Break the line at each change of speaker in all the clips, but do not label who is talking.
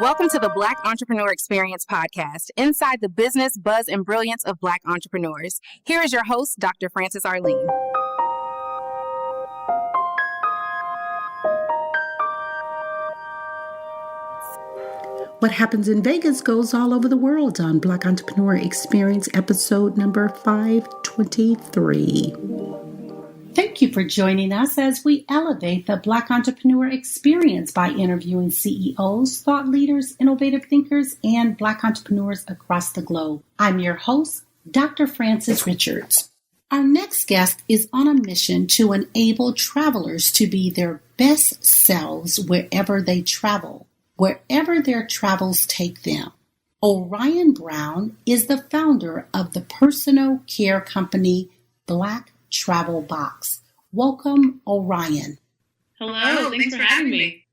Welcome to the Black Entrepreneur Experience podcast, inside the business, buzz, and brilliance of Black entrepreneurs. Here is your host, Dr. Francis Arlene.
What happens in Vegas goes all over the world on Black Entrepreneur Experience episode number 523. Thank you for joining us as we elevate the Black Entrepreneur Experience by interviewing CEOs, thought leaders, innovative thinkers, and Black entrepreneurs across the globe. I'm your host, Dr. Francis Richards. Our next guest is on a mission to enable travelers to be their best selves wherever they travel, wherever their travels take them. Orion Brown is the founder of the personal care company Black Travel Box. Welcome, Orion.
Hello, thanks for having me.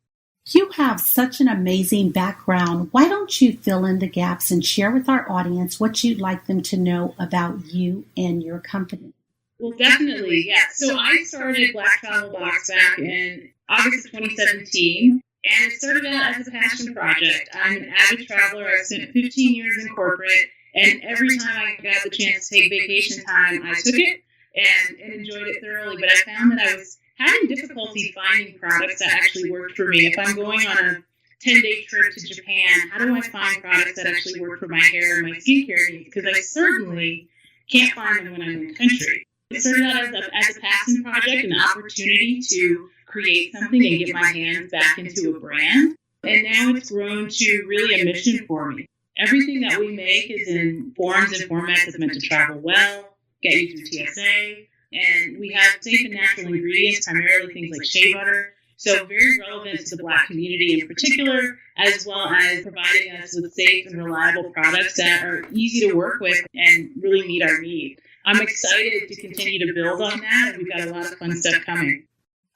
You have such an amazing background. Why don't you fill in the gaps and share with our audience what you'd like them to know about you and your company?
Well, definitely, yes. So I started Black Travel Box back in August of 2017, and it started out as a passion project. I'm an avid traveler. I've spent 15 years in corporate, and every time I got the chance to take vacation time, I took it and enjoyed it thoroughly. But I found that I was having difficulty finding products that actually worked for me. If I'm going on a 10-day trip to Japan, how do I find products that actually work for my hair and my skincare needs? Because I certainly can't find them when I'm in the country. It started out as a passion project, an opportunity to create something and get my hands back into a brand. And now it's grown to really a mission for me. Everything that we make is in forms and formats that's meant to travel well, get you through TSA, and we have safe and natural ingredients, primarily things like shea butter, so very relevant to the Black community in particular, as well as providing us with safe and reliable products that are easy to work with and really meet our need. I'm excited to continue to build on that, and we've got a lot of fun stuff coming.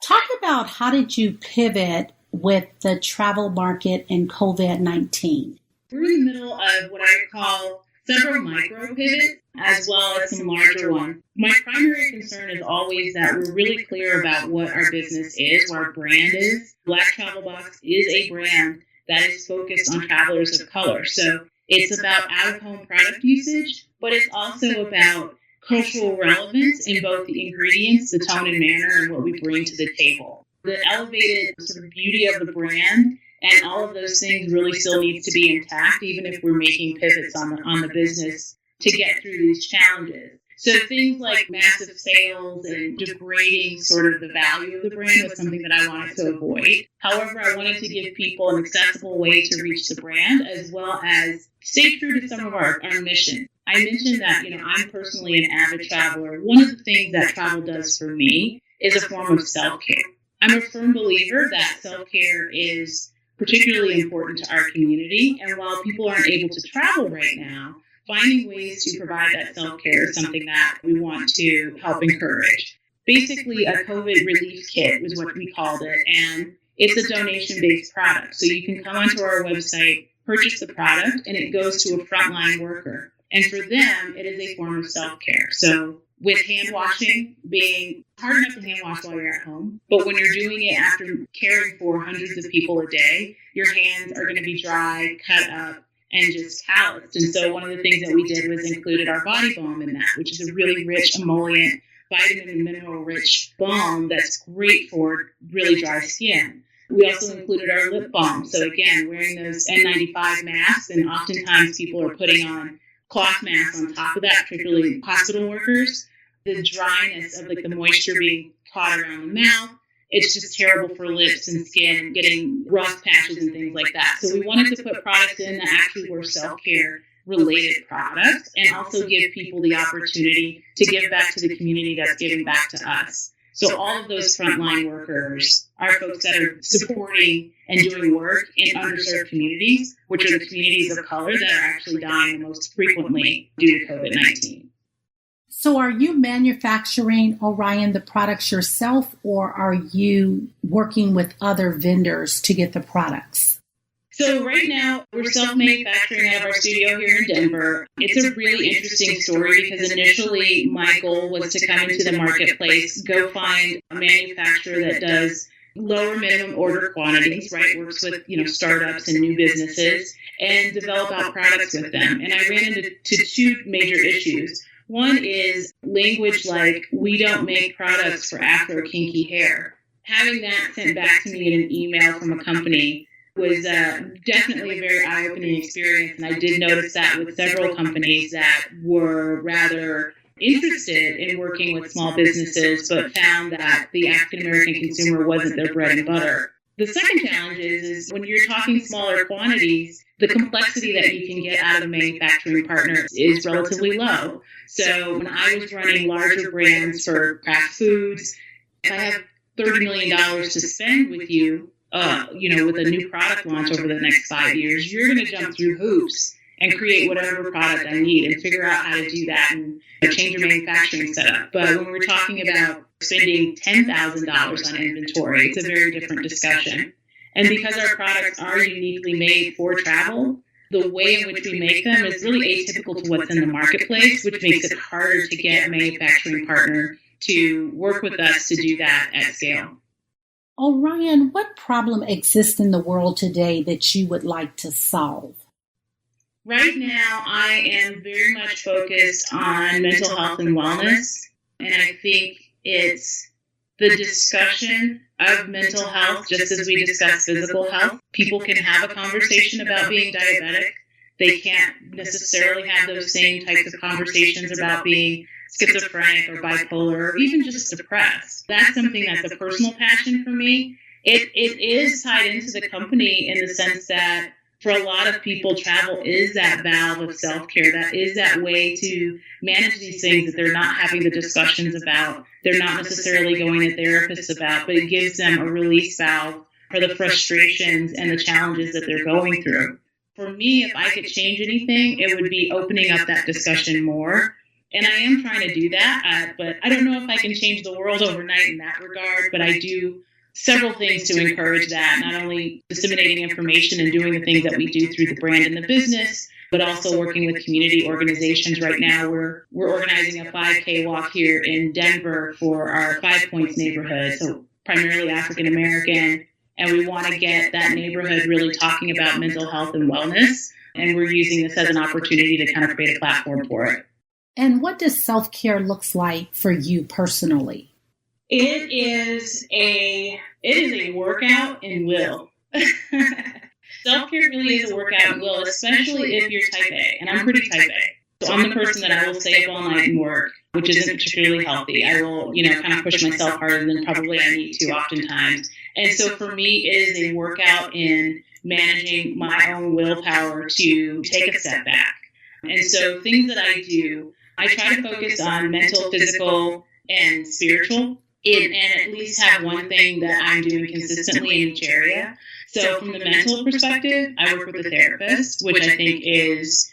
Talk about how did you pivot with the travel market and COVID-19?
We're in the middle of what I call several micro pivots, as well as some larger ones. My primary concern is always that we're really clear about what our business is, what our brand is. Black Travel Box is a brand that is focused on travelers of color. So it's about out-of-home product usage, but it's also about cultural relevance in both the ingredients, the tone and manner, and what we bring to the table. The elevated sort of beauty of the brand and all of those things really still needs to be intact, even if we're making pivots on the business to get through these challenges. So things like massive sales and degrading sort of the value of the brand was something that I wanted to avoid. However, I wanted to give people an accessible way to reach the brand, as well as stay true to some of our mission. I mentioned that, I'm personally an avid traveler. One of the things that travel does for me is a form of self-care. I'm a firm believer that self-care is particularly important to our community. And while people aren't able to travel right now, finding ways to provide that self-care is something that we want to help encourage. Basically, a COVID relief kit is what we called it, and it's a donation-based product. So you can come onto our website, purchase the product, and it goes to a frontline worker. And for them, it is a form of self-care. So with hand washing being hard enough to hand wash while you're at home, but when you're doing it after caring for hundreds of people a day, your hands are going to be dry, cut up, and just calloused. And so one of the things that we did was included our body balm in that, which is a really rich emollient, vitamin and mineral-rich balm that's great for really dry skin. We also included our lip balm. So again, wearing those N95 masks, and oftentimes people are putting on cloth masks on top of that, particularly hospital workers. The dryness of the moisture being caught around the mouth, it's just terrible for lips and skin and getting rough patches and things like that. So we wanted to put products in that actually were self-care related products and also give people the opportunity to give back to the community that's giving back to us. So all of those frontline workers are folks that are supporting and doing work in underserved communities, which are the communities of color that are actually dying the most frequently due to COVID-19.
So are you manufacturing, Orion, the products yourself, or are you working with other vendors to get the products?
So right now, we're self-manufacturing out of our studio here in Denver. It's a really interesting story because initially my goal was to come into the marketplace, go find a manufacturer that does lower minimum order quantities, right? Works with, startups and new businesses, and develop out products with them. And I ran into two major issues. One is language like, we don't make products for afro kinky hair. Having that sent back to me in an email from a company was definitely a very eye-opening experience. And I did notice that with several companies that were rather interested in working with small businesses, but found that the African-American consumer wasn't their bread and butter. The second challenge is when you're talking smaller quantities, the complexity that you can get out of a manufacturing partner is relatively low. So when I was running larger brands for Kraft Foods, if I have $30 million to spend with you, with a new product launch over the next 5 years, you're going to jump through hoops and create whatever product I need and figure out how to do that and change your manufacturing setup. But when we're talking about spending $10,000 on inventory, it's a very different discussion. And because our products are uniquely made for travel, the way in which we make them is really atypical to what's in the marketplace, which makes it harder to get a manufacturing partner to work with us to do that at scale.
Orion, what problem exists in the world today that you would like to solve?
Right now, I am very much focused on mental health and wellness, and I think it's the discussion of mental health, just as we discuss physical health. People can have a conversation about being diabetic. They can't necessarily have those same types of conversations about being schizophrenic or bipolar or even just depressed. That's something that's a personal passion for me. It is tied into the company in the sense that for a lot of people, travel is that valve of self-care. That is that way to manage these things that they're not having the discussions about. They're not necessarily going to therapists about, but it gives them a release valve for the frustrations and the challenges that they're going through. For me, if I could change anything, it would be opening up that discussion more. And I am trying to do that, but I don't know if I can change the world overnight in that regard, but I do several things to encourage that, not only disseminating information and doing the things that we do through the brand and the business, but also working with community organizations. Right now, we're organizing a 5K walk here in Denver for our 5 Points neighborhood, so primarily African American, and we want to get that neighborhood really talking about mental health and wellness, and we're using this as an opportunity to kind of create a platform for it.
And what does self-care looks like for you personally?
It is a workout in will. Self-care really is a workout in will, especially if you're type A, and I'm pretty type A. So I'm the person that I will stay up all night and work, which isn't particularly healthy. I will, kind of push myself harder than probably I need to oftentimes. And so for me, it is a workout in managing my own willpower to take a step back. And so things that I do, I try to focus on mental, physical, and spiritual, and at least have one thing that I'm doing consistently in each area. So from the mental perspective, I work with a therapist, which I think is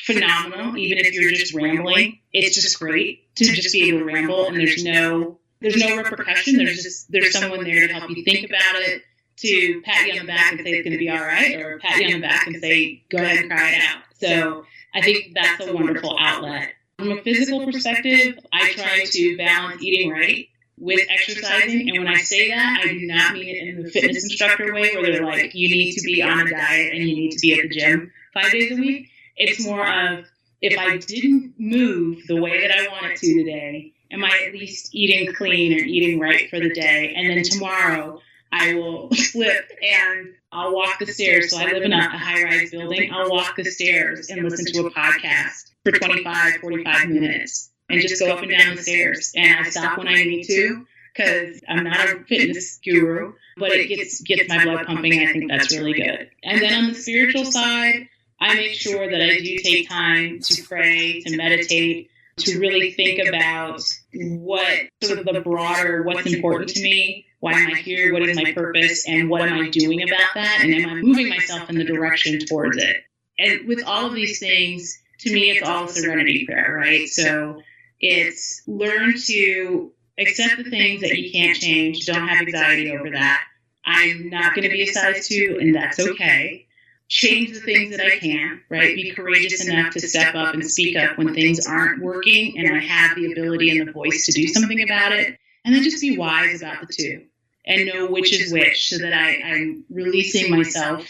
phenomenal. Even if you're just rambling, it's just great to just be able to ramble, and there's no repercussion. There's someone there to help you think about it, to pat you on the back and say it's going to be all right, or pat you on the back and say, go ahead and cry it out. So I think that's a wonderful outlet. From a physical perspective, I try to balance eating right with exercising. And when I say that, I do not mean it in the fitness instructor way where they're like, you need to be on a diet and you need to be at the gym 5 days a week. It's more of, if I didn't move the way that I wanted to today, am I at least eating clean or eating right for the day? And then tomorrow I will flip and I'll walk the stairs. So I live in a high-rise building. I'll walk the stairs and listen to a podcast for 25, 45 minutes and just go up and down the stairs. And I stop when I need to because I'm not a fitness guru, but it gets my blood pumping. And I think that's really good. And then on the spiritual side, I make sure that I do take time to pray, to meditate, to really think about what sort of the broader, what's important to me, why am I here, what is my purpose, and what am I doing about that, and am I moving myself in the direction towards it. And with all of these things, to me, it's all a serenity prayer, right? So it's learn to accept the things that you can't change, don't have anxiety over that. I'm not going to be a size 2, and that's okay. Change the things that I can, right? Be courageous enough to step up and speak up when things aren't working and I have the ability and the voice to do something about it. And then just be wise about the two. and know which is which, so that I'm releasing myself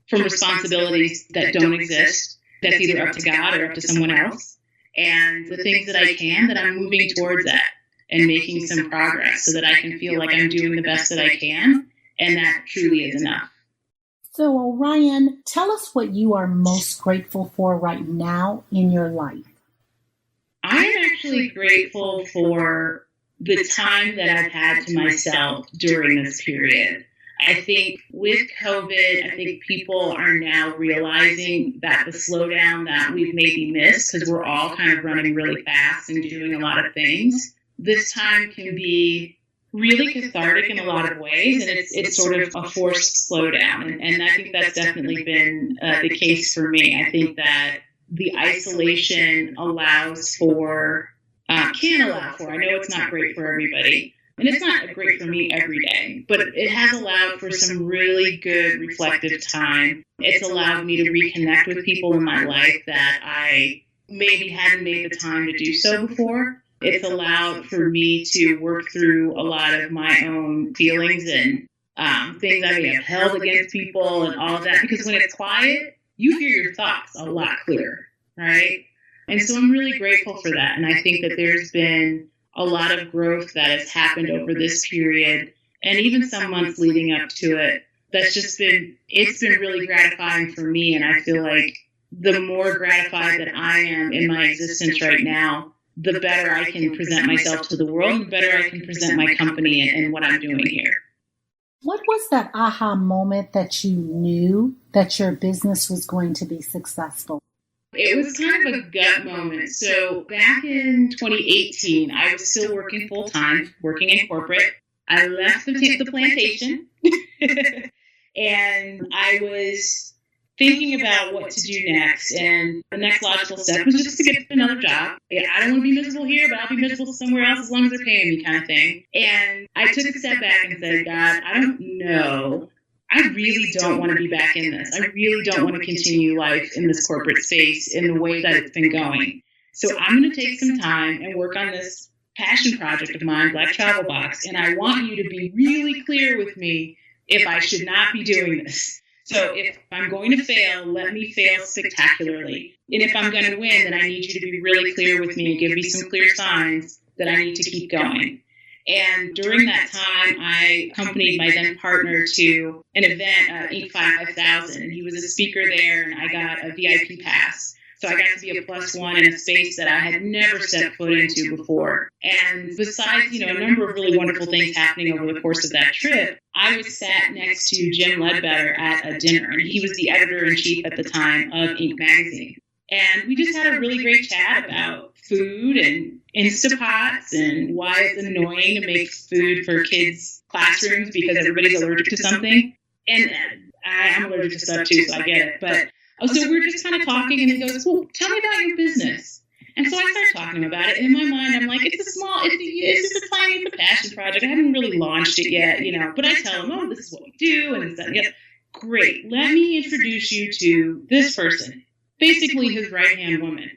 from responsibilities that don't exist, that's either up to God or up to someone else. And the things that I can, that I'm moving towards that and making some progress so that I can feel like I'm doing the best that I can. And that truly is enough.
So, Orion, tell us what you are most grateful for right now in your life.
I am actually grateful for the time that I've had to myself during this period. I think with COVID, I think people are now realizing that the slowdown that we've maybe missed, because we're all kind of running really fast and doing a lot of things, this time can be really cathartic in a lot of ways, and it's sort of a forced slowdown. And I think that's definitely been the case for me. I think that the isolation allows for, can allow for, I know it's not great for everybody, and it's not great for me every day, but it has allowed for some really good reflective time. It's allowed me to reconnect with people in my life that I maybe hadn't made the time to do so before. It's allowed for me to work through a lot of my own feelings and things I may have held against people and all of that, because when it's quiet, you hear your thoughts a lot clearer, right? And so I'm really grateful for that. And I think that there's been a lot of growth that has happened over this period, and even some months leading up to it. It's been really gratifying for me. And I feel like the more gratified that I am in my existence right now, the better I can present myself to the world, and the better I can present my company and what I'm doing here.
What was that aha moment that you knew that your business was going to be successful?
It was kind of a gut moment. So back in 2018, I was still working full time, working in corporate. I left the plantation and I was thinking about what to do next. And the next logical step was just to get another job. I don't want to be miserable here, but I'll be miserable somewhere else as long as they're paying me, kind of thing. And I took a step back and said, God, I don't know. I really don't want to be back in this. I really don't want to continue life in this corporate space in the way that it's been going. So I'm going to take some time and work on this passion project of mine, Black Travel Box. And I want you to be really clear with me if I should not be doing this. So if I'm going to fail, let me fail spectacularly. And if I'm going to win, then I need you to be really clear with me and give me some clear signs that I need to keep going. And during that time, I accompanied my then partner to an event, Inc. 5000, and he was a speaker there, and I got a VIP pass. So I got to be a +1 in a space that I had never stepped foot into before. And besides, a number of really wonderful things happening over the course of that trip, I was sat next to Jim Ledbetter at a dinner, and he was the editor-in-chief at the time of Inc. magazine. And we just had a really great chat about food and Instapots and why it's annoying to make food for kids' classrooms because everybody's allergic to something. And I'm allergic to stuff too, so I get it. But so we were just kind of talking, and he goes, well, tell me about your business. And so I started talking about it. And in my mind, I'm like, it's a passion project. I haven't really launched it yet, But I tell him, oh, this is what we do. And it's that, yeah, great. Let me introduce you to this person, basically his right-hand woman.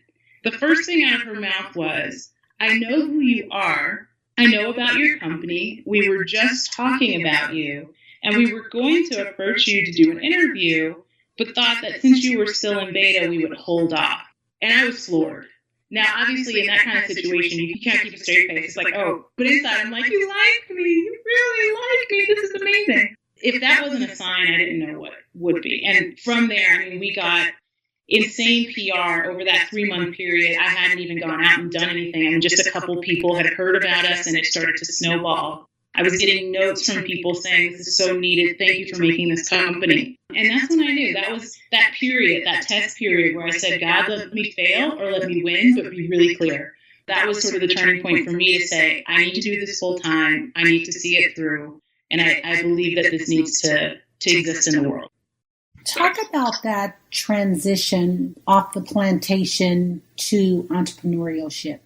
The first thing out of her mouth was, I know who you are. I know about your company. We were just talking about you. And we were going to approach you to do an interview, but thought that since you were still in beta, we would hold off. And I was floored. Now, obviously, in that kind of situation, you can't keep a straight face. It's like, oh, but inside, I'm like, you like me. You really like me. This is amazing. If that wasn't a sign, I didn't know what would be. And from there, we got insane PR over that 3-month period. I hadn't even gone out and done anything. Just a couple people had heard about us, and it started to snowball. I was getting notes from people saying, this is so needed. Thank you for making this company. And that's when I knew that was that period, that test period where I said, God, let me fail or let me win, but be really clear. That was sort of the turning point for me to say, I need to do this full time. I need to see it through. And I believe that this needs to exist in the world.
Talk about that transition off the plantation to entrepreneurship.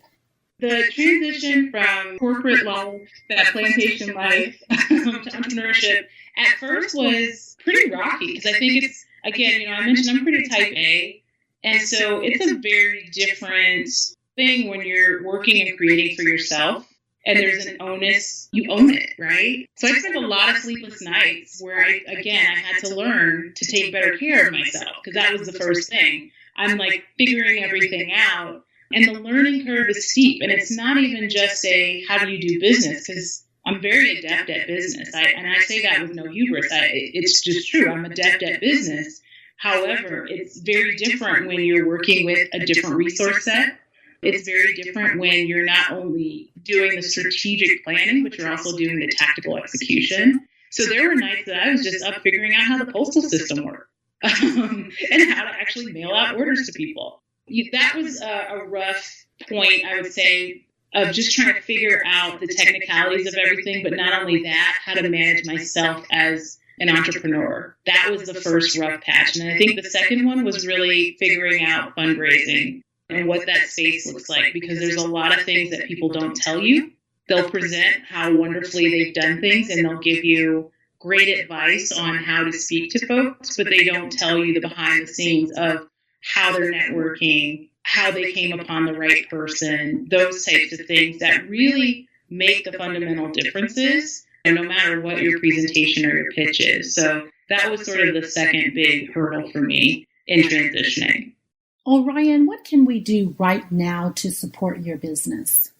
The transition from corporate life, that plantation life, to entrepreneurship, at first was pretty rocky because I think it's, again, I mentioned I'm pretty type A. And so it's a very different thing when you're working and creating for yourself and there's an onus, you own it, right? So I spent a lot of sleepless nights where I had to learn to take better care of myself, because that was the first thing. I'm like figuring everything out, and the learning curve is steep, and it's not even just how do you do business, because I'm very adept at business. I say that with no hubris. It's just true. I'm adept at business. However, it's very different when you're working with a different resource set. It's very different when you're not only doing the strategic planning, but you're also doing the tactical execution. So there were nights that I was just up figuring out how the postal system worked and how to actually mail out orders to people. That was a rough point, I would say, of just trying to figure out the technicalities of everything, but not only that, how to manage myself as an entrepreneur. That was the first rough patch. And I think the second one was really figuring out fundraising and what that space looks like, because there's a lot of things that people don't tell you. They'll present how wonderfully they've done things, and they'll give you great advice on how to speak to folks, but they don't tell you the behind the scenes of how they're networking, how they came upon the right person, those types of things that really make the fundamental differences, no matter what your presentation or your pitch is. So that was sort of the second big hurdle for me in transitioning.
Orion, what can we do right now to support your business?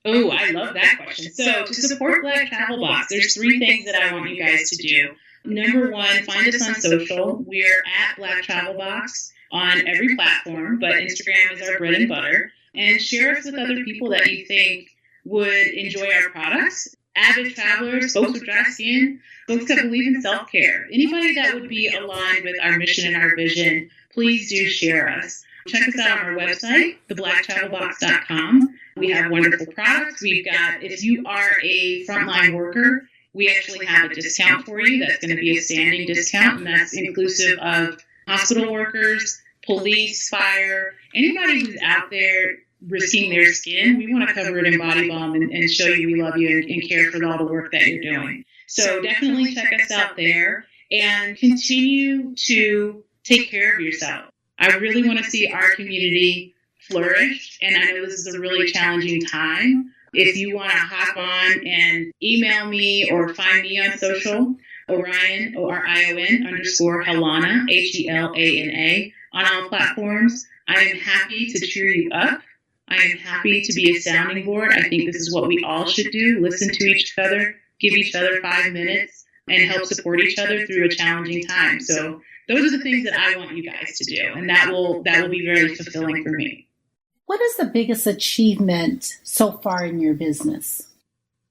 Oh, I love that question. So to support Black Travel Box, there's 3 things that I want you guys to do. Number 1, find us on social. We're at Black Travel Box on every platform, but Instagram is our bread and butter. And share us with other people that you think would enjoy our products. Avid travelers, folks with dry skin, folks that believe in self-care. Anybody that would be aligned with our mission and our vision, please do share us. Check us out on our website, theblacktravelbox.com. We have wonderful products. We've got, if you are a frontline worker, we actually have a discount for you. That's going to be a standing discount, and that's inclusive of hospital workers, police, fire, anybody who's out there risking their skin. We want to cover it in Body Balm and show you we love you and care for all the work that you're doing. So definitely check us out there and continue to take care of yourself. I really want to see our community flourish, and I know this is a really challenging time. If you want to hop on and email me or find me on social, Orion, ORION _Helana, HELANA, on all platforms. I am happy to cheer you up. I am happy to be a sounding board. I think this is what we all should do. Listen to each other, give each other 5 minutes, and help support each other through a challenging time. So those are the things that I want you guys to do, and that will be very fulfilling for me.
What is the biggest achievement so far in your business?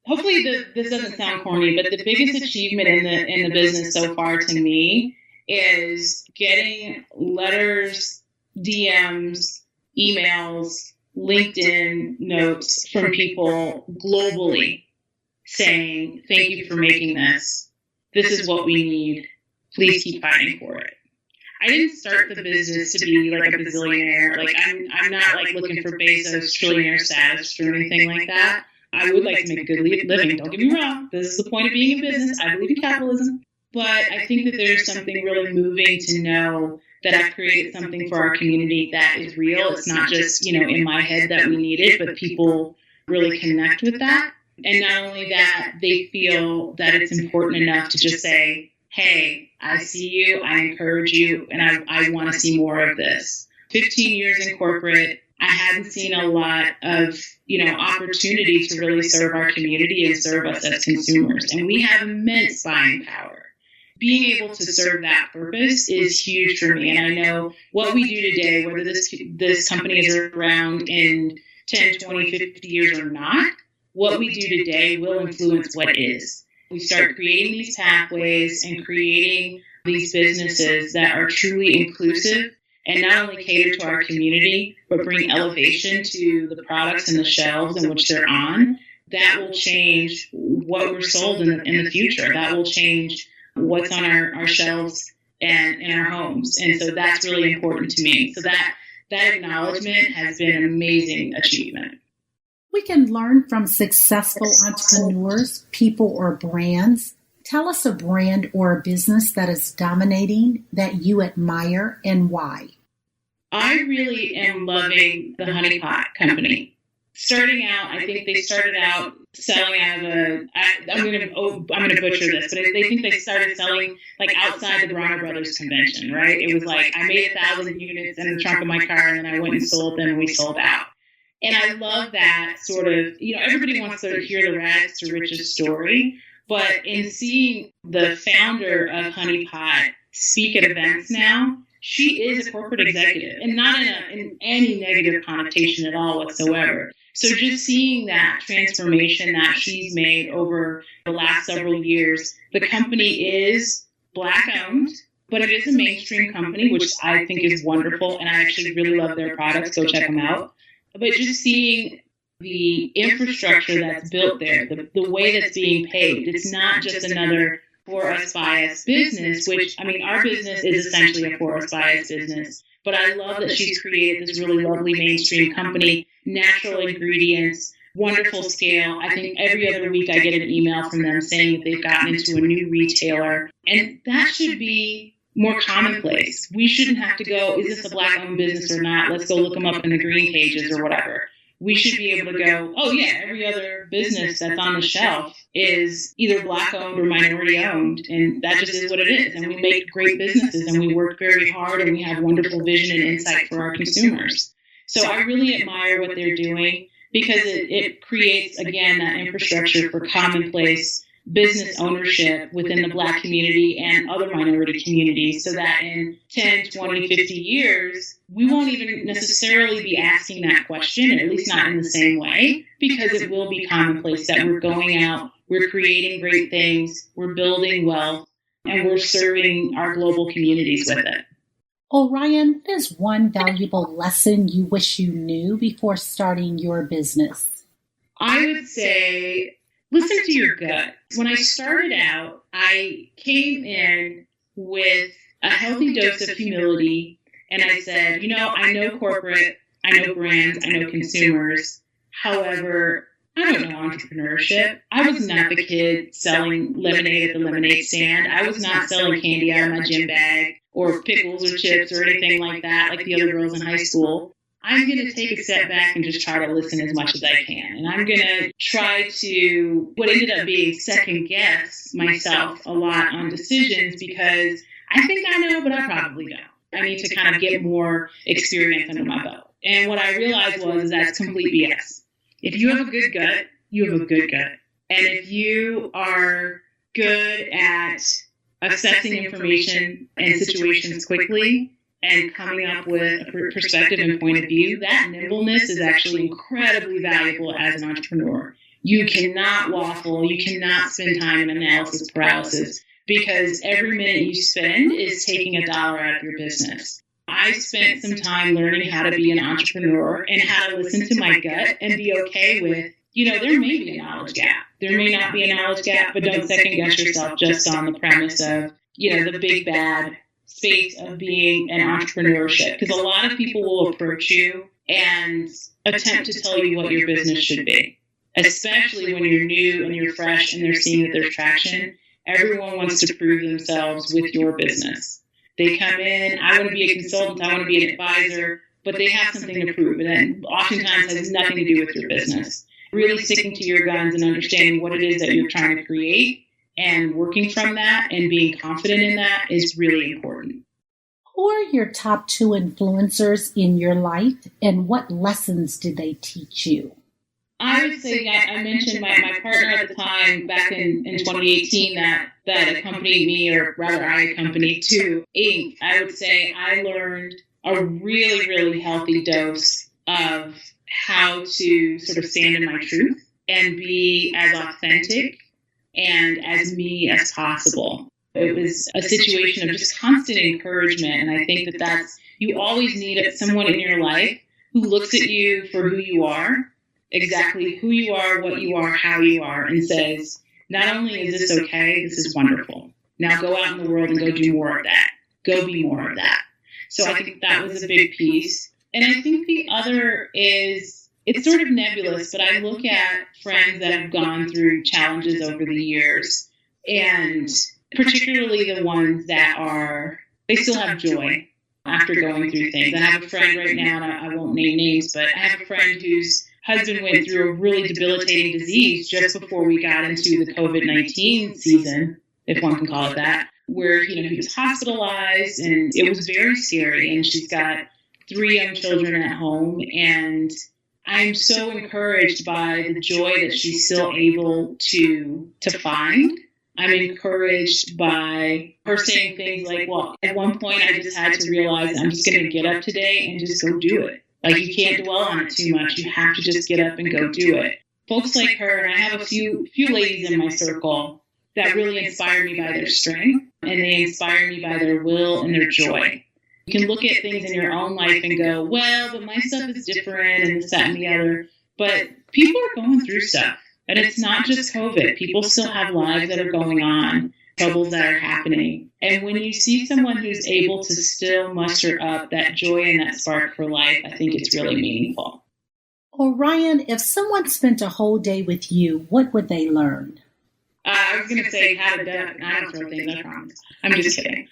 Hopefully this doesn't sound corny, but the biggest achievement in the business so far to me is getting letters, DMs, emails, LinkedIn notes from people globally saying, thank you for making this. This is what we need. Please keep fighting for it. I didn't start the business to be like a bazillionaire. Like I'm not like looking for Bezos trillionaire status or anything like that. I would like to make a good living. Don't get me wrong. This is the point of being in business. I believe in capitalism. But I think that there's something really moving to know that I've created something for our community that is real. It's not just, in my head that we need it, but people really connect with that. And not only that, they feel that it's important enough to just say, hey, I see you, I encourage you, and I want to see more of this. 15 years in corporate, I hadn't seen a lot of, opportunity to really serve our community and serve us as consumers. And we have immense buying power. Being able to serve that purpose is huge for me. And I know what we do today, whether this company is around in 10, 20, 50 years or not, what we do today will influence what is. We start creating these pathways and creating these businesses that are truly inclusive and not only cater to our community, but bring elevation to the products and the shelves in which they're on. That will change what we're sold in the future. That will change what's on our shelves and in our homes. And so that's really important to me. So that acknowledgement has been an amazing achievement.
We can learn from successful entrepreneurs, people, or brands. Tell us a brand or a business that is dominating that you admire and why.
I really am loving the Honey Pot Company. Starting out, I think they started out selling out of I'm gonna butcher this, but they think they started selling like outside the Bronner Brothers convention, right? It was like I made 1,000 units in the trunk of my car, and then I went and sold them, and we sold out. And I love that sort of, everybody wants to hear the rags to riches story, but in seeing the founder of Honey Pot speak at events now, she is a corporate executive, and not in any negative connotation at all whatsoever. So just seeing that transformation that she's made over the last several years, the company is Black owned, but it is a mainstream company, which I think is wonderful, and I actually really love their products. Go check them out. But just seeing the infrastructure that's built there, the way that's being paved, it's not just another for us by us business, which, our business is essentially a for us by us business. But I love that she's created this really lovely mainstream company, natural ingredients, wonderful scale. I think every other week I get an email from them saying that they've gotten into a new retailer. And that should be more commonplace. We shouldn't have to go, is this a Black-owned business or not? Let's go look them up in the green pages or whatever. We should be able to go, oh yeah, every other business that's on the shelf is either Black-owned or minority-owned, and that just is what it is. And we make great businesses, and we work very hard, and we have wonderful vision and insight for our consumers. So I really admire what they're doing, because it creates, again, that infrastructure for commonplace business ownership within the Black community and other minority communities, so that in 10, 20, 50 years, we won't even necessarily be asking that question, or at least not in the same way, because it will be commonplace that we're going out, we're creating great things, we're building wealth, and we're serving our global communities with it.
Orion, what is one valuable lesson you wish you knew before starting your business?
I would say, listen to your gut. When I started out, I came in with a healthy dose of humility, and I said, I know corporate, I know brands, I know consumers. However, I don't know entrepreneurship. I was not the kid selling lemonade at the lemonade stand. I was not selling candy out of my gym bag or pickles or chips or anything like that, like the other girls in high school. I'm going to take a step back and just try to listen as much as I can. And I'm going to try to, what ended up being, second guess myself a lot on decisions, because I think I know, but I probably don't. I need to kind of get more experience under my belt. And what I realized was that's complete BS. If you have a good gut, you have a good gut. And if you are good at assessing information and situations quickly, and coming up with a perspective and point of view, that nimbleness is actually incredibly valuable as an entrepreneur. You cannot waffle, you cannot spend time in analysis paralysis, because every minute you spend is taking $1 out of your business. I spent some time learning how to be an entrepreneur and how to listen to my gut and be okay with, there may be a knowledge gap. There may not be a knowledge gap, but don't second guess yourself just on the premise of, the big bad space of being an entrepreneurship, because a lot of people will approach you and attempt to tell you what your business should be, especially when you're new and you're fresh and they're seeing that there's traction. Everyone wants to prove themselves with your business. They come in, I want to be a consultant, I want to be an advisor, but they have something to prove, and oftentimes has nothing to do with your business. Really sticking to your guns and understanding what it is that you're trying to create, and working from that and being confident in that is really important.
Who are your top 2 influencers in your life, and what lessons did they teach you?
I would say that I mentioned my partner at the time back in 2018 that accompanied me, or rather I accompanied to Inc. I would say I learned a really, really healthy dose of how to sort of stand in my truth and be as authentic and as me as possible. It was a situation of just constant encouragement, and I think that's, you always need someone in your life who looks at you for who you are, exactly who you are, what you are, how you are, and says, not only is this okay, this is wonderful. Now go out in the world and go do more of that. Go be more of that. So I think that was a big piece. And I think the other is, it's sort of nebulous, but I look at friends that have gone through challenges over the years, and particularly the ones that they still have joy after going through things. I have a friend right now, and I won't name names, but I have a friend whose husband went through a really debilitating disease just before we got into the COVID-19 season, if one can call it that, where, he was hospitalized, and it was very scary. And she's got 3 young children at home, and I'm so encouraged by the joy that she's still able to find. I'm encouraged by her saying things like, well, at one point I just had to realize I'm just going to get up today and just go do it. Like, you can't dwell on it too much. You have to just get up and go do it. Folks like her, and I have a few ladies in my circle that really inspire me by their strength, and they inspire me by their will and their joy. You can look at things in your own life and go, well, but my stuff is different and this, that, and the other. But people are going through stuff. And it's not just COVID. People still have lives that are going on, troubles that are happening. And when you see someone who's able to still muster up that joy and that spark for life, I think it's really meaningful.
Orion, if someone spent a whole day with you, what would they learn?
I was going to say how to duck. I don't throw things, I promise. I'm just kidding.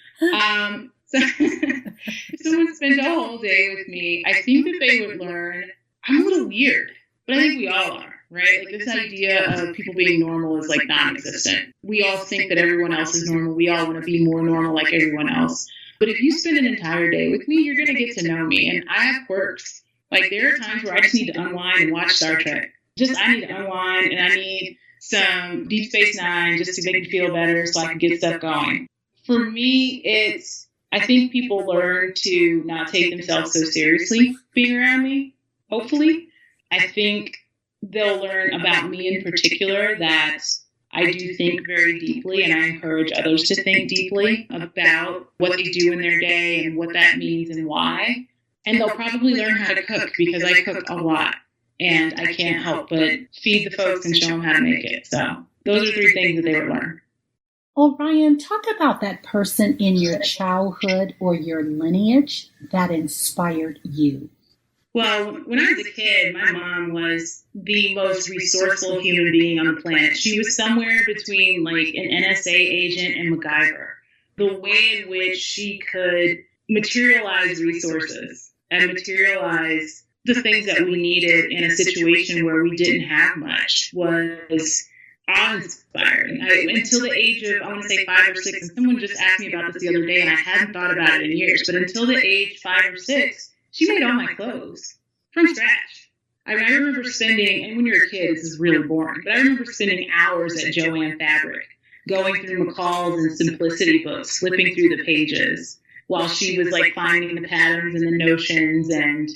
So if someone spent a whole day with me, I think that they would learn I'm a little weird, but I think we all are. Right? Like, this idea of people being normal is like non-existent. We all think that everyone else is normal. We all want to be more normal like everyone else. But if you spend an entire day with me, you're going to get to know me. And I have quirks. Like, there are times where I just need to unwind and watch Star Trek. I need to unwind, and I need some Deep Space Nine just to make me feel better so I can get stuff going. For me, I think people learn to not take themselves so seriously being around me, hopefully. I think they'll learn about me in particular that I do think very deeply, and I encourage others to think deeply about what they do in their day and what that means and why. And they'll probably learn how to cook, because I cook a lot, and I can't help but feed the folks and show them how to make it. So those are 3 things that they would learn.
Orion, talk about that person in your childhood or your lineage that inspired you.
Well, when I was a kid, my mom was the most resourceful human being on the planet. She was somewhere between like an NSA agent and MacGyver. The way in which she could materialize resources and materialize the things that we needed in a situation where we didn't have much was awe-inspiring. Until the age of, I want to say 5 or 6, and someone just asked me about this the other day, and I hadn't thought about it in years, but until the age 5 or 6, she made all my clothes from scratch. I remember spending, and when you're a kid, this is really boring, but I remember spending hours at Joann Fabric, going through McCall's and Simplicity books, flipping through the pages, while she was like finding the patterns and the notions and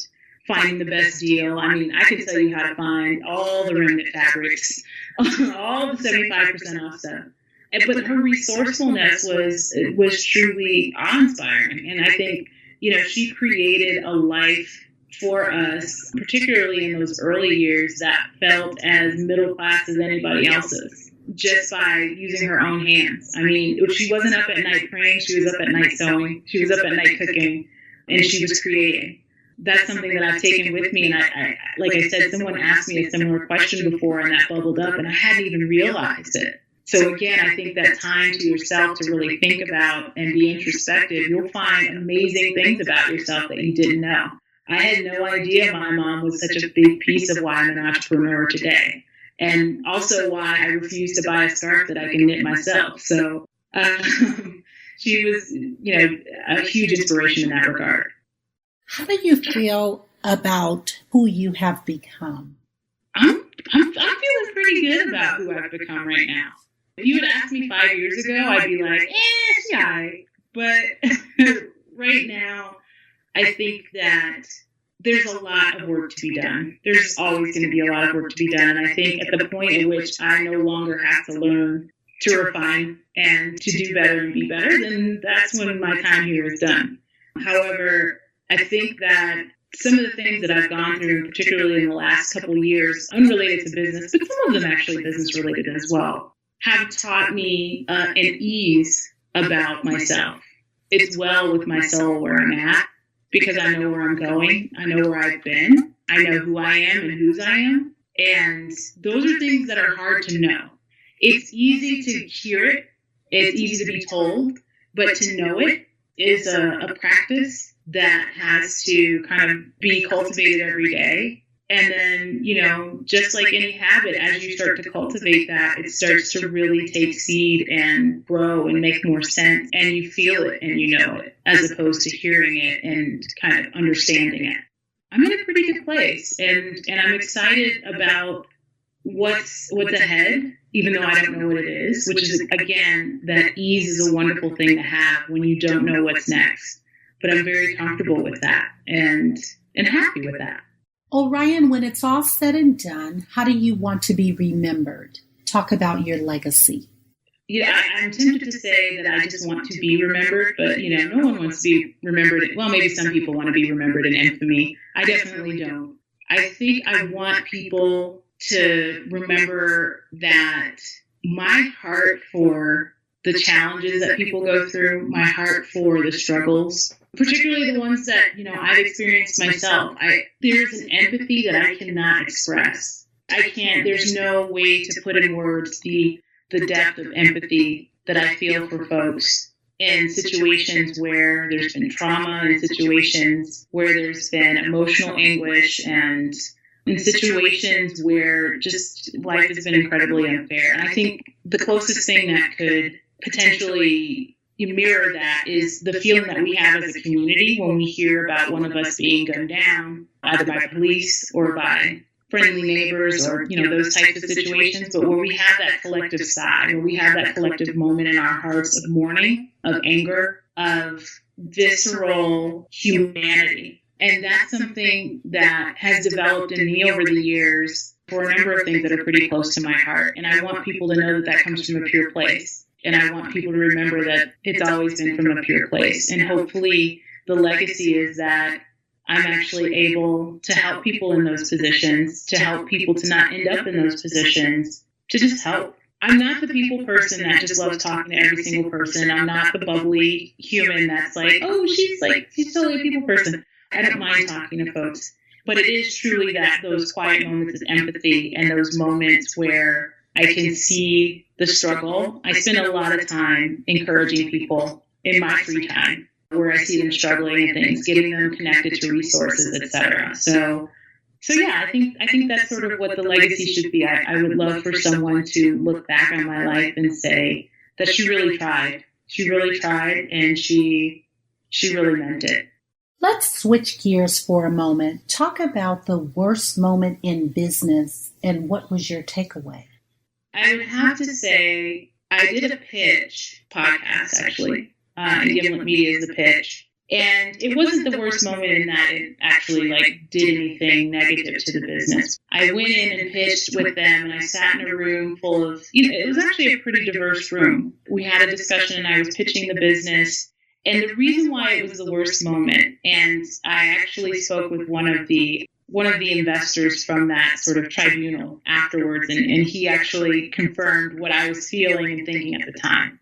finding the best deal. I mean, I could tell you how to find all the remnant fabrics, all the 75% off stuff. But her resourcefulness was truly awe-inspiring, and I think, she created a life for us, particularly in those early years, that felt as middle class as anybody else's, just by using her own hands. I mean, she wasn't up at night praying, she was up at night sewing, she was up at night cooking, and she was creating. That's something that I've taken with me, and I like I said, someone asked me a similar question before, and that bubbled up, and I hadn't even realized it. So again, I think that time to yourself to really think about and be introspective, you'll find amazing things about yourself that you didn't know. I had no idea my mom was such a big piece of why I'm an entrepreneur today, and also why I refuse to buy a scarf that I can knit myself. So she was, a huge inspiration in that regard.
How do you feel about who you have become?
I'm feeling pretty good about who I've become right now. If you had asked me 5 years ago, I'd be like, yeah. But right now, I think that there's a lot of work to be done. There's always going to be a lot of work to be done. And I think at the point at which I no longer have to learn to refine and to do better and be better, then that's when my time here is done. However, I think that some of the things that I've gone through, particularly in the last couple of years, unrelated to business, but some of them actually business related as well, have taught me an ease about myself. It's well with my soul where I'm at, because I know where I'm going. I know where I've been. I know who I am and whose I am. And those are things that are hard to know. It's easy to hear it. It's easy to be told. But to know it is a practice that has to kind of be cultivated every day. And then, just like any habit, as you start to cultivate that, it starts to really take seed and grow and make more sense. And you feel it and you know it, as opposed to hearing it and kind of understanding it. I'm in a pretty good place, and I'm excited about what's ahead, even though I don't know what it is, which is, again, that ease is a wonderful thing to have when you don't know what's next. But I'm very comfortable with that and happy with that.
Orion, when it's all said and done, how do you want to be remembered? Talk about your legacy.
I'm tempted to say that I just want to be remembered, but, no one wants to be remembered. Well, maybe some people want to be remembered in infamy. I definitely don't. I think I want people to remember that my heart for the challenges that people go through, my heart for the struggles, particularly the ones that, I've experienced myself. There's an empathy that I cannot express. There's no way to put in words the depth of empathy that I feel for folks in situations where there's been trauma, in situations where there's been emotional anguish, and in situations where just life has been incredibly unfair. And I think the closest thing that could potentially mirror that is the feeling that we have as a community when we hear about one of us being gunned down, either by police or by friendly neighbors or, those types of situations, but where we have that collective sigh, where we have that collective moment in our hearts of mourning, of anger, of visceral humanity. And that's something that has developed in me over the years for a number of things that are pretty close to my heart. And I want people to know that comes from a pure place. And I want people to remember that it's always been from a pure place. And hopefully the legacy is that I'm actually able to help people in those positions, to help people to not end up in those positions, to just help. I'm not the people person that just loves talking to every single person. I'm not the bubbly human that's like, oh, she's totally a people person. I don't mind talking to folks. But it is truly that those quiet moments of empathy and those moments where I can see the struggle. I spend a lot of time encouraging people in my free time, where I see them struggling and things, getting them connected to resources, etc. So yeah, I think that's sort of what the legacy should be. I would love for someone to look back on my life and say that she really tried. She really tried, and she really meant it.
Let's switch gears for a moment. Talk about the worst moment in business and what was your takeaway?
I would have to say I did a pitch podcast, actually. And Gimlet Media is the pitch. And it wasn't the worst moment in that it actually did anything negative to the business. I went in and pitched with them, and I sat in a room full of, it was actually a pretty diverse room. We had a discussion, and I was pitching the business. And the reason why it was the worst moment, and I actually spoke with one of the investors from that sort of tribunal afterwards, and he actually confirmed what I was feeling and thinking at the time.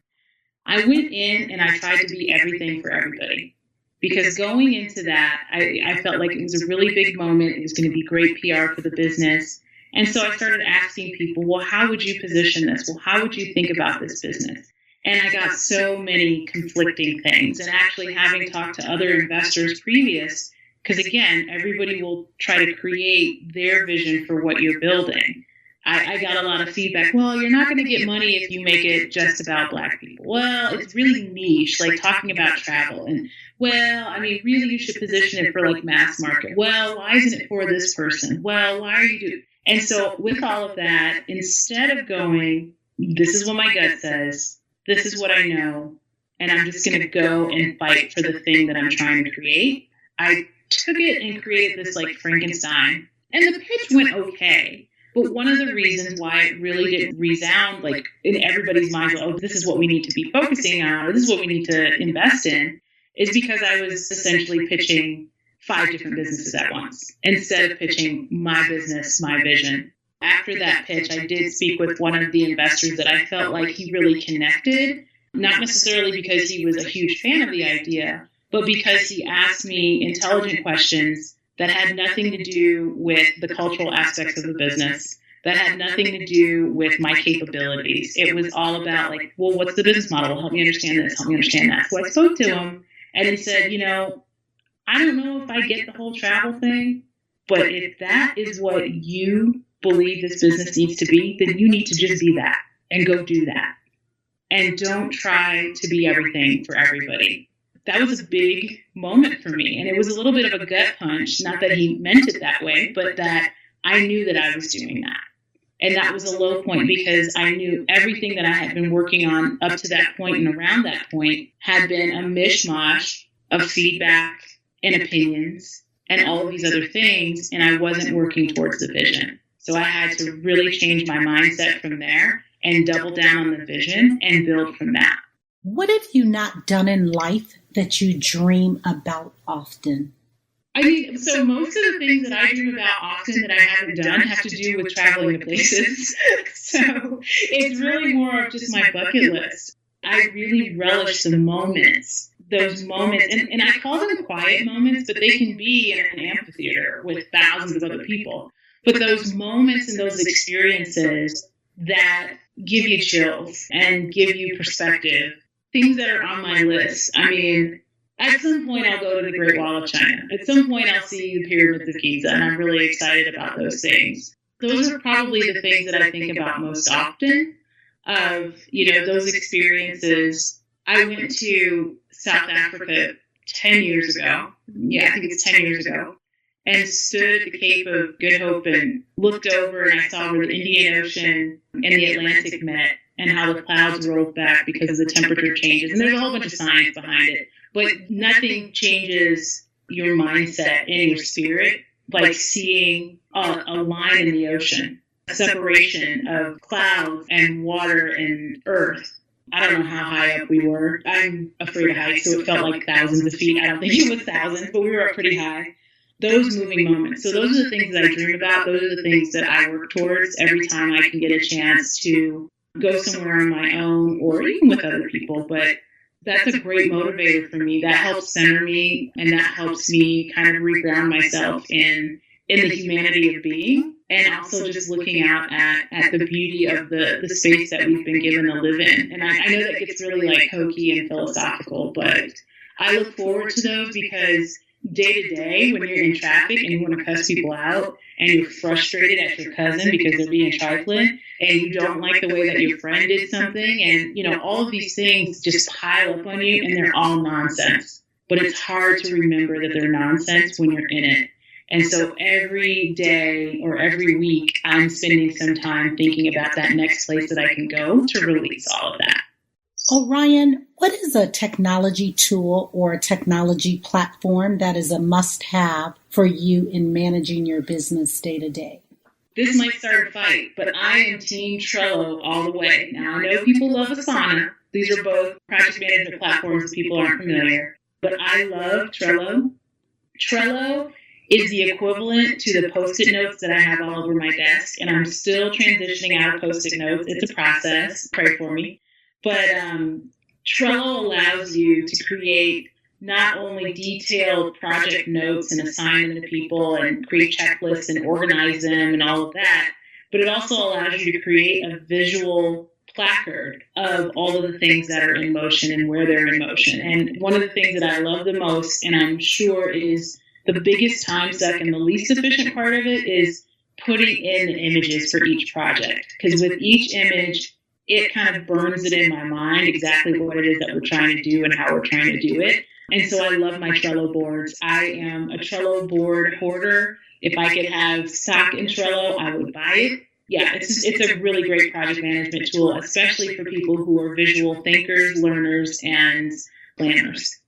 I went in and I tried to be everything for everybody, because going into that, I felt like it was a really big moment. It was going to be great PR for the business. And so I started asking people, well, how would you position this? Well, how would you think about this business? And I got so many conflicting things. And actually having talked to other investors previous, because again, everybody will try to create their vision for what you're building. I got a lot of feedback. Well, you're not going to get money if you make it just about Black people. Well, it's really niche, like talking about travel. And, well, I mean, really you should position it for mass market. Well, why isn't it for this person? Well, why are you doing? And so with all of that, instead of going, this is what my gut says, this is what I know, and I'm just going to go and fight for the thing that I'm trying to create, I took it and created this Frankenstein. And the pitch went okay. But one of the reasons why it really didn't resound in everybody's minds, oh, this is what we need to be focusing on, or this is what we need to invest in, is because I was essentially pitching 5 different businesses at once instead of pitching my business, my vision. After that pitch, I did speak with one of the investors that I felt like he really connected, not necessarily because he was a huge fan of the idea, but because he asked me intelligent questions that had nothing to do with the cultural aspects of the business, that had nothing to do with my capabilities. It was all about well, what's the business model? Help me understand this, help me understand that. So I spoke to him and he said, I don't know if I get the whole travel thing, But if that is what you believe this business needs to be, then you need to just be that and go do that. And don't try to be everything for everybody. That was a big moment for me. And it was a little bit of a gut punch. Not that he meant it that way, but that I knew that I was doing that. And that was a low point because I knew everything that I had been working on up to that point and around that point had been a mishmash of feedback and opinions and all of these other things. And I wasn't working towards the vision. So I had to really change my mindset from there and double down on the vision and build from that.
What have you not done in life that you dream about often?
I mean, so most of the things that I dream about often that I haven't done have to do with traveling to places. So it's really more of just my bucket list. I really relish the moments, those moments, and I call them quiet moments, but they can be in an amphitheater with thousands of other people. But those moments and those experiences that give you chills and give you perspective, things that are on my list. I mean, at some point I'll go to the Great Wall of China. At some point I'll see the pyramids of Giza, and I'm really excited about those things. Those are probably the things that I think about most often of, those experiences. I went to South Africa 10 years ago. Yeah, I think it's 10 years ago. And stood at the Cape of Good Hope and looked over and I saw where the Indian Ocean and the Atlantic met and how the clouds rolled back because the temperature changes. And there's a whole bunch of science behind it. But nothing changes your mindset and your spirit like seeing a line in the ocean, a separation of clouds and water and earth. I don't know how high up we were. I'm afraid of heights, so it felt like thousands of feet. I don't think it was thousands, but we were up pretty high. Those moving moments. So those are the things that I dream about. Those are the things that I work towards every time I can get a chance to go somewhere on my own or even with other people. But that's a great motivator for me. That helps center me and that helps me kind of reground myself in the humanity of being and also just looking out at the beauty of the space that we've been given to live in. And I know that gets really like hokey and philosophical, but I look forward to those because day to day, when you're in traffic and you want to cuss people out and you're frustrated at your cousin because they're being trifling and you don't like the way that your friend did something and, all of these things just pile up on you and they're all nonsense. But it's hard to remember that they're nonsense when you're in it. And so every day or every week, I'm spending some time thinking about that next place that I can go to release all of that.
Orion, what is a technology tool or a technology platform that is a must-have for you in managing your business day to day?
This might start a fight, but I am team Trello all the way. Now, I know people love Asana. These are both project management platforms that people aren't familiar, but I love Trello. Trello is the equivalent to the Post-it notes that I have all over my desk, and I'm still transitioning out of Post-it notes. It's a process. Pray for me. But Trello allows you to create not only detailed project notes and assign them to people and create checklists and organize them and all of that, but it also allows you to create a visual placard of all of the things that are in motion and where they're in motion. And one of the things that I love the most, and I'm sure is the biggest time suck and the least efficient part of it, is putting in the images for each project. Because with each image, it kind of burns it in my mind exactly what it is that we're trying to do and how we're trying to do it. And so I love my Trello boards. I am a Trello board hoarder. If I could have stock in Trello, I would buy it. Yeah, it's a really great project management tool, especially for people who are visual thinkers, learners, and planners.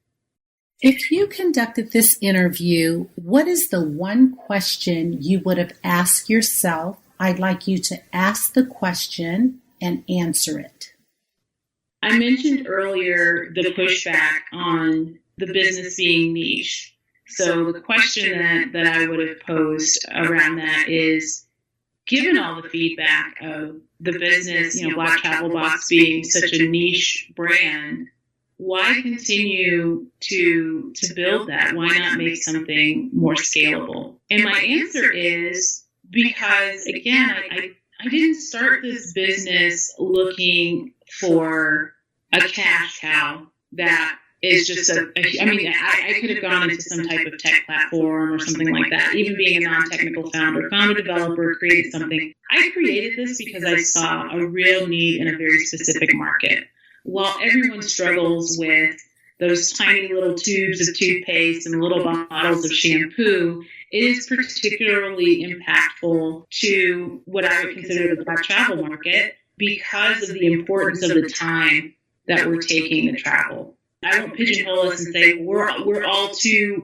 If you conducted this interview, what is the one question you would have asked yourself? I'd like you to ask the question and answer it.
I mentioned earlier the pushback on the business being niche. So the question that I would have posed around that is, given all the feedback of the business, Black Travel Box being such a niche brand, why continue to build that? Why not make something more scalable? And my answer is because, again, I didn't start this business looking for a cash cow that is just I could have gone into some type of tech platform or something like that. Even being a non-technical founder, found a developer, created something. I created this because I saw a real need in a very specific market. While everyone struggles with those tiny little tubes of toothpaste and little bottles of shampoo, it is particularly impactful to what I would consider the black travel market because of the importance of the time that we're taking to travel. I won't pigeonhole us and say we're all too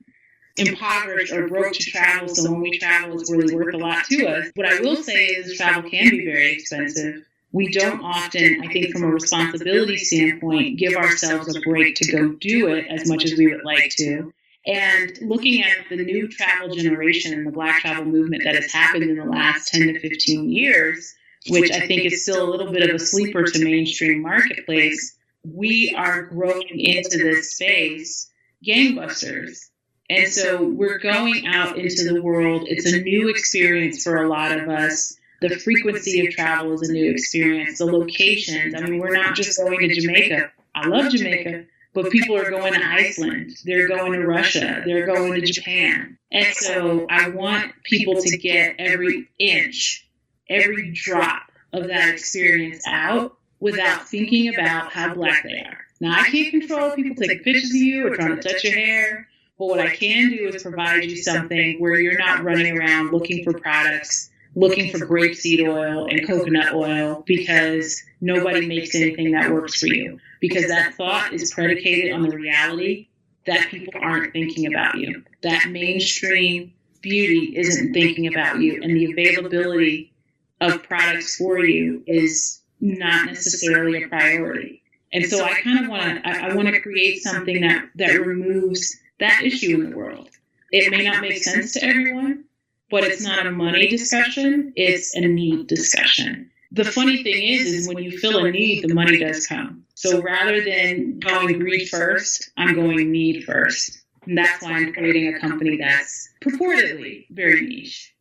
impoverished or broke to travel, so when we travel, it's really worth a lot to us. What I will say is travel can be very expensive. We don't often, I think from a responsibility standpoint, give ourselves a break to go do it as much as we would like to. And looking at the new travel generation and the black travel movement that has happened in the last 10 to 15 years, which I think is still a little bit of a sleeper to mainstream marketplace, we are growing into this space gangbusters. And so we're going out into the world. It's a new experience for a lot of us. The frequency of travel is a new experience. The locations. I mean, we're not just going to Jamaica. I love Jamaica, but people are going to Iceland. They're going to Russia. They're going to Japan. And so I want people to get every inch, every drop of that experience out without thinking about how black they are. Now, I can't control people taking pictures of you or trying to touch your hair, but what I can do is provide you something where you're not running around looking for products, looking for grapeseed oil and coconut oil because nobody makes anything that works for you. Because that thought is predicated on the reality that people aren't thinking about you. That mainstream beauty isn't thinking about you, and the availability of products for you is not necessarily a priority. And so I kind of want to create something that removes that issue in the world. It may not make sense to everyone, but it's not a money discussion, it's a need discussion. The funny thing is when you feel a need, the money does come. So rather than going greed first, I'm going need first. And that's why I'm creating a company that's purportedly very niche.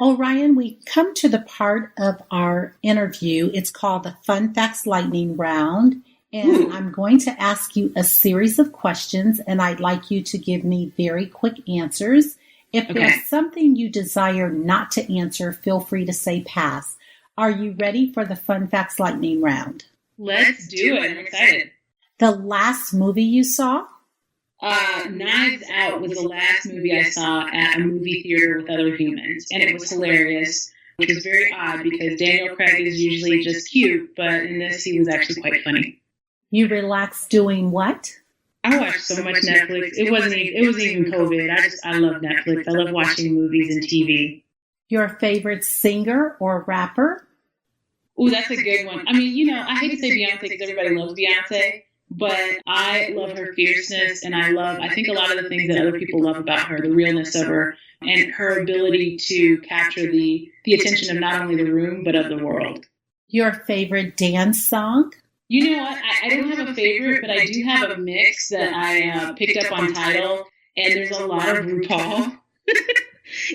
Orion, we come to the part of our interview. It's called the Fun Facts Lightning Round. And I'm going to ask you a series of questions, and I'd like you to give me very quick answers. If there's something you desire not to answer, feel free to say pass. Are you ready for the Fun Facts Lightning Round?
Let's do it. I'm excited.
The last movie you saw?
Knives Out was the last movie I saw at a movie theater with other humans, and it was hilarious, which was very odd because Daniel Craig is usually just cute, but in this he was actually quite funny.
You relaxed doing what?
I watched so much Netflix. It wasn't even COVID. I love Netflix. I love watching movies and TV.
Your favorite singer or rapper?
Ooh, that's a good one. I mean, I hate to say Beyonce because everybody loves Beyonce, but I love her fierceness, and I think a lot of the things that other people love about her, the realness of her, and her ability to capture the attention of not only the room, but of the world.
Your favorite dance song?
You know what? I don't have a favorite, but I do have a mix that I picked up on Tidal, and there's a lot of RuPaul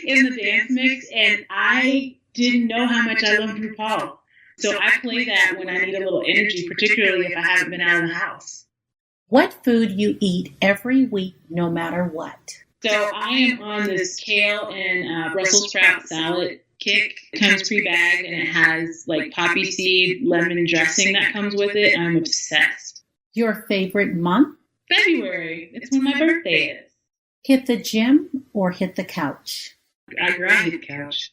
in the dance mix, and I didn't know how much I loved RuPaul. So I play that when I need a little energy, particularly if I haven't been out of the house.
What food you eat every week, no matter what?
So I am on this kale and Brussels sprout salad kick. It comes pre-bagged, and it has like poppy seed, lemon dressing that comes with it. I'm obsessed.
Your favorite month?
February. It's when my birthday is.
Hit the gym or hit the couch?
I grind the couch.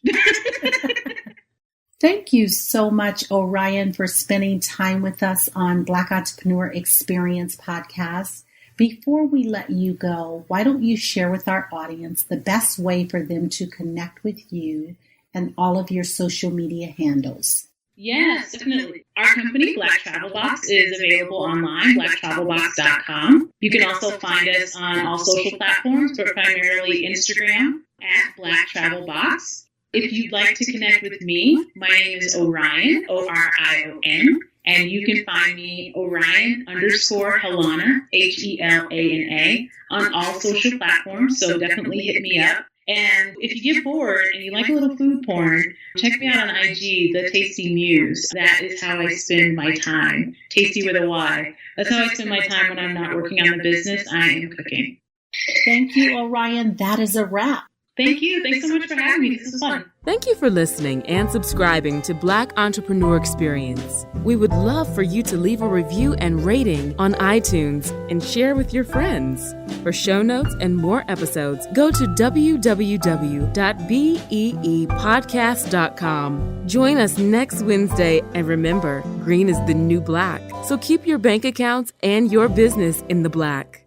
Thank you so much, Orion, for spending time with us on Black Entrepreneur Experience Podcast. Before we let you go, why don't you share with our audience the best way for them to connect with you and all of your social media handles?
Yes, definitely. Our company, Black Travel Box, is available online, blacktravelbox.com. You can also find us on all social platforms, but primarily Instagram at Black Travel Box. If you'd like to connect with me, my name is Orion, Orion, and you can find me Orion_Helana, Helana, on all social platforms, so definitely hit me up. And if you get bored and you like a little food porn, check me out on IG, The Tasty Muse. That is how I spend my time. Tasty with a Y. That's how I spend my time when I'm not working on the business. I am cooking.
Thank you, Orion. That is a wrap.
Thank you. Thanks so much for having me. This was fun.
Thank you for listening and subscribing to Black Entrepreneur Experience. We would love for you to leave a review and rating on iTunes and share with your friends. For show notes and more episodes, go to www.beepodcast.com. Join us next Wednesday, and remember, green is the new black. So keep your bank accounts and your business in the black.